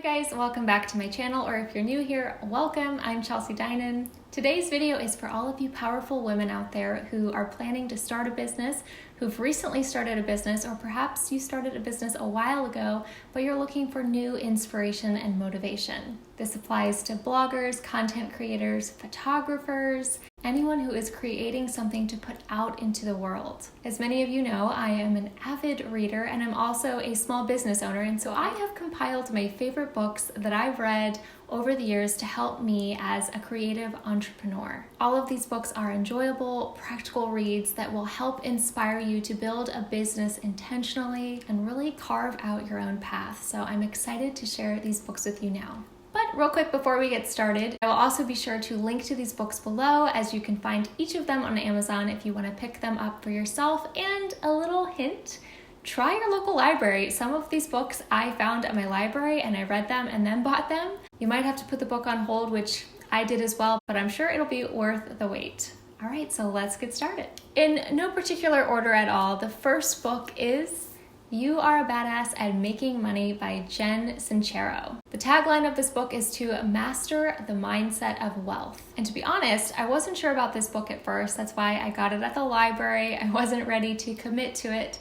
Hi guys, welcome back to my channel, or if you're new here, welcome. I'm Chelsea Dinan. Today's video is for all of you powerful women out there who are planning to start a business, who've recently started a business, or perhaps you started a business a while ago, but you're looking for new inspiration and motivation. This applies to bloggers, content creators, photographers, anyone who is creating something to put out into the world. As many of you know, I am an avid reader and I'm also a small business owner, and so I have compiled my favorite books that I've read over the years to help me as a creative entrepreneur. All of these books are enjoyable, practical reads that will help inspire you to build a business intentionally and really carve out your own path. So I'm excited to share these books with you now. But real quick before we get started, I will also be sure to link to these books below, as you can find each of them on Amazon if you want to pick them up for yourself. And a little hint, try your local library. Some of these books I found at my library and I read them and then bought them. You might have to put the book on hold, which I did as well, but I'm sure it'll be worth the wait. All right, so let's get started. In no particular order at all, the first book is You Are a Badass at Making Money by Jen Sincero. The tagline of this book is to master the mindset of wealth. And to be honest, I wasn't sure about this book at first. That's why I got it at the library. I wasn't ready to commit to it.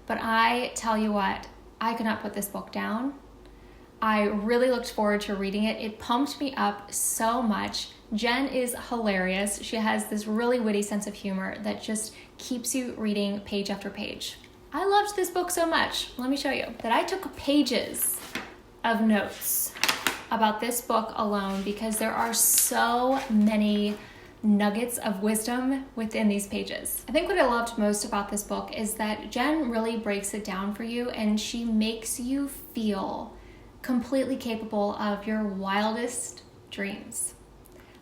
But I tell you what, I could not put this book down. I really looked forward to reading it. It pumped me up so much. Jen is hilarious. She has this really witty sense of humor that just keeps you reading page after page. I loved this book so much, let me show you, that I took pages of notes about this book alone because there are so many nuggets of wisdom within these pages. I think what I loved most about this book is that Jen really breaks it down for you, and she makes you feel completely capable of your wildest dreams,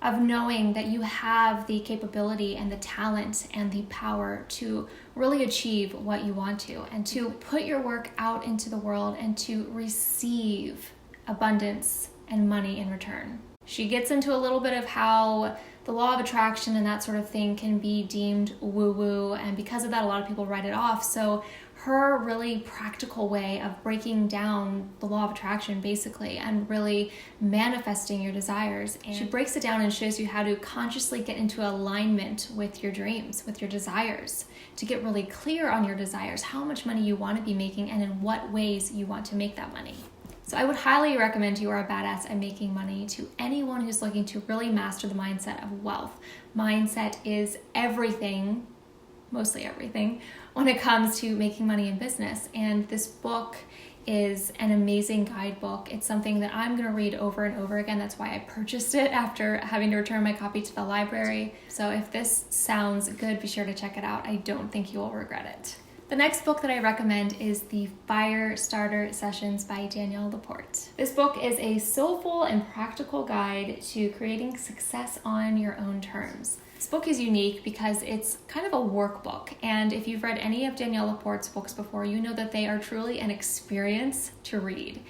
of knowing that you have the capability and the talent and the power to really achieve what you want to, and to put your work out into the world and to receive abundance and money in return. She gets into a little bit of how the law of attraction and that sort of thing can be deemed woo-woo, and because of that, a lot of people write it off. So her really practical way of breaking down the law of attraction basically and really manifesting your desires. And she breaks it down and shows you how to consciously get into alignment with your dreams, with your desires, to get really clear on your desires, how much money you want to be making and in what ways you want to make that money. So I would highly recommend You Are a Badass at Making Money to anyone who's looking to really master the mindset of wealth. Mindset is everything, mostly everything, when it comes to making money in business. And this book is an amazing guidebook. It's something that I'm going to read over and over again. That's why I purchased it after having to return my copy to the library. So if this sounds good, be sure to check it out. I don't think you will regret it. The next book that I recommend is The Fire Starter Sessions by Danielle Laporte. This book is a soulful and practical guide to creating success on your own terms. This book is unique because it's kind of a workbook, and if you've read any of Danielle Laporte's books before, you know that they are truly an experience to read.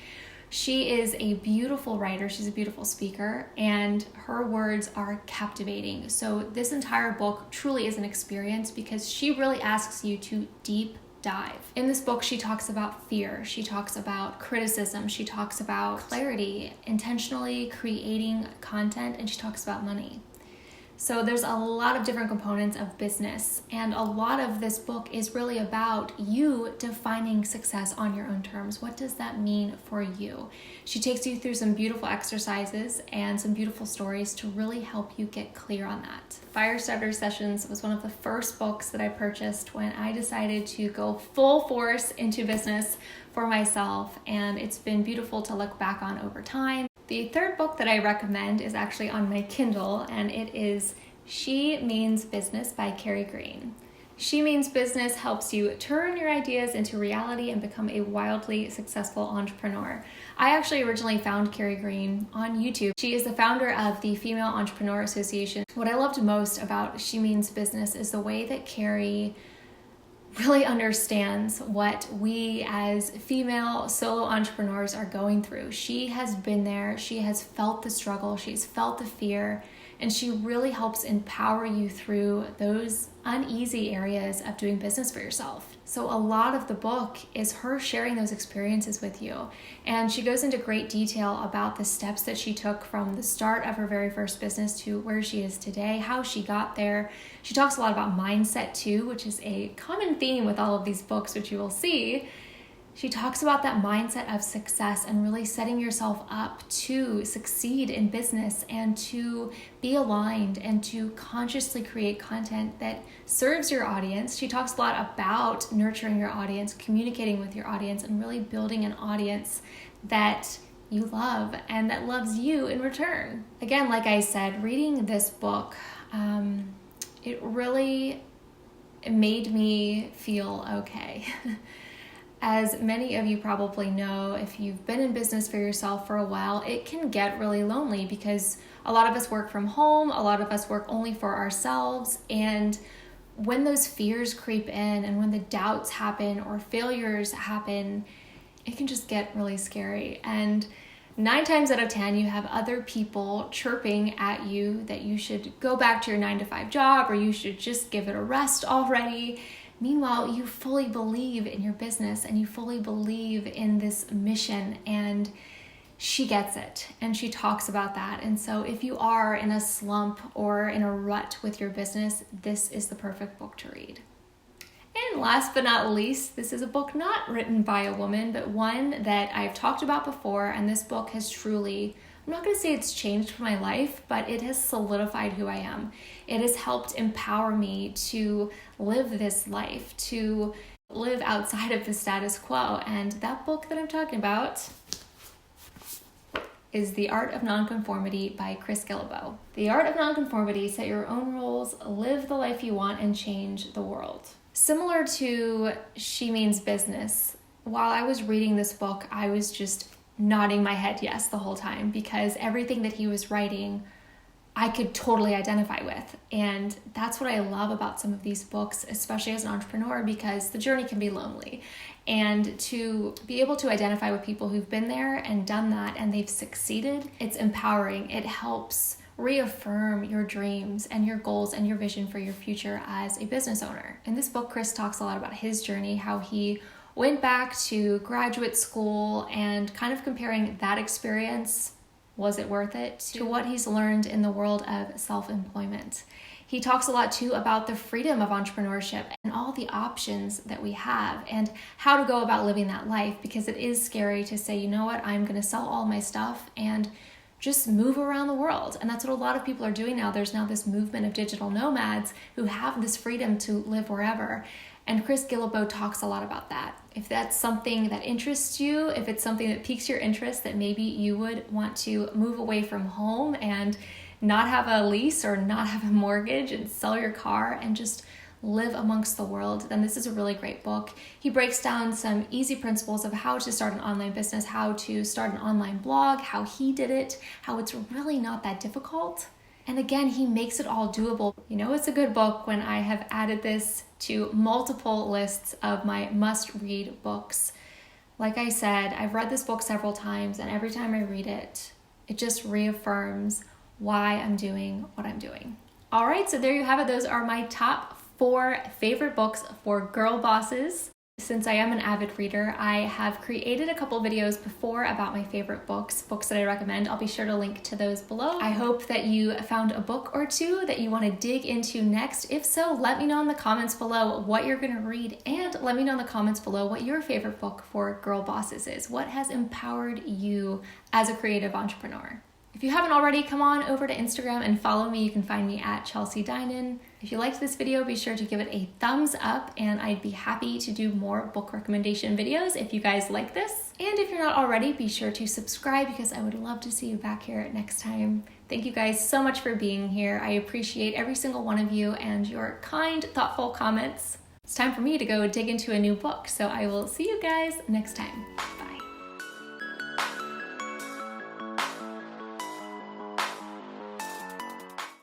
She is a beautiful writer, she's a beautiful speaker, and her words are captivating. So this entire book truly is an experience because she really asks you to deep dive. In this book, she talks about fear, she talks about criticism, she talks about clarity, intentionally creating content, and she talks about money. So there's a lot of different components of business, and a lot of this book is really about you defining success on your own terms. What does that mean for you? She takes you through some beautiful exercises and some beautiful stories to really help you get clear on that. Fire Starter Sessions was one of the first books that I purchased when I decided to go full force into business for myself, and it's been beautiful to look back on over time. The third book that I recommend is actually on my Kindle, and it is She Means Business by Carrie Green. She Means Business helps you turn your ideas into reality and become a wildly successful entrepreneur. I actually originally found Carrie Green on YouTube. She is the founder of the Female Entrepreneur Association. What I loved most about She Means Business is the way that Carrie really understands what we as female solo entrepreneurs are going through. She has been there, she has felt the struggle, she's felt the fear, And she really helps empower you through those uneasy areas of doing business for yourself. So a lot of the book is her sharing those experiences with you. And she goes into great detail about the steps that she took from the start of her very first business to where she is today, how she got there. She talks a lot about mindset too, which is a common theme with all of these books, which you will see. She talks about that mindset of success and really setting yourself up to succeed in business and to be aligned and to consciously create content that serves your audience. She talks a lot about nurturing your audience, communicating with your audience, and really building an audience that you love and that loves you in return. Again, like I said, reading this book, it really made me feel okay. As many of you probably know, if you've been in business for yourself for a while, it can get really lonely because a lot of us work from home, a lot of us work only for ourselves, and when those fears creep in and when the doubts happen or failures happen, it can just get really scary. And 9 times out of 10, you have other people chirping at you that you should go back to your 9-to-5 job or you should just give it a rest already. Meanwhile, you fully believe in your business and you fully believe in this mission, and she gets it and she talks about that. And so if you are in a slump or in a rut with your business, this is the perfect book to read. And last but not least, this is a book not written by a woman, but one that I've talked about before, and this book has truly, I'm not going to say it's changed my life, but it has solidified who I am. It has helped empower me to live this life, to live outside of the status quo. And that book that I'm talking about is The Art of Nonconformity by Chris Guillebeau. The Art of Nonconformity: set your own rules, live the life you want, and change the world. Similar to She Means Business, while I was reading this book, I was just nodding my head yes the whole time because everything that he was writing I could totally identify with. And that's what I love about some of these books, especially as an entrepreneur, because the journey can be lonely. And to be able to identify with people who've been there and done that and they've succeeded, it's empowering. It helps reaffirm your dreams and your goals and your vision for your future as a business owner. In this book, Chris talks a lot about his journey, how he went back to graduate school and kind of comparing that experience, was it worth it, to what he's learned in the world of self-employment. He talks a lot too about the freedom of entrepreneurship and all the options that we have and how to go about living that life, because it is scary to say, you know what, I'm going to sell all my stuff and just move around the world. And that's what a lot of people are doing now. There's now this movement of digital nomads who have this freedom to live wherever. And Chris Guillebeau talks a lot about that. If that's something that interests you, if it's something that piques your interest, that maybe you would want to move away from home and not have a lease or not have a mortgage and sell your car and just live amongst the world, then this is a really great book. He breaks down some easy principles of how to start an online business, how to start an online blog, how he did it, how it's really not that difficult. And again, he makes it all doable. You know, it's a good book when I have added this to multiple lists of my must-read books. Like I said, I've read this book several times, and every time I read it, it just reaffirms why I'm doing what I'm doing. All right, so there you have it. Those are my top 4 favorite books for girl bosses. Since I am an avid reader, I have created a couple videos before about my favorite books that I recommend. I'll be sure to link to those below. I hope that you found a book or two that you want to dig into next. If so, let me know in the comments below what you're going to read, and let me know in the comments below what your favorite book for girl bosses is. What has empowered you as a creative entrepreneur? If you haven't already, come on over to Instagram and follow me. You can find me at Chelsea Dinan. If you liked this video, be sure to give it a thumbs up, and I'd be happy to do more book recommendation videos if you guys like this. And if you're not already, be sure to subscribe, because I would love to see you back here next time. Thank you guys so much for being here. I appreciate every single one of you and your kind, thoughtful comments. It's time for me to go dig into a new book, so I will see you guys next time.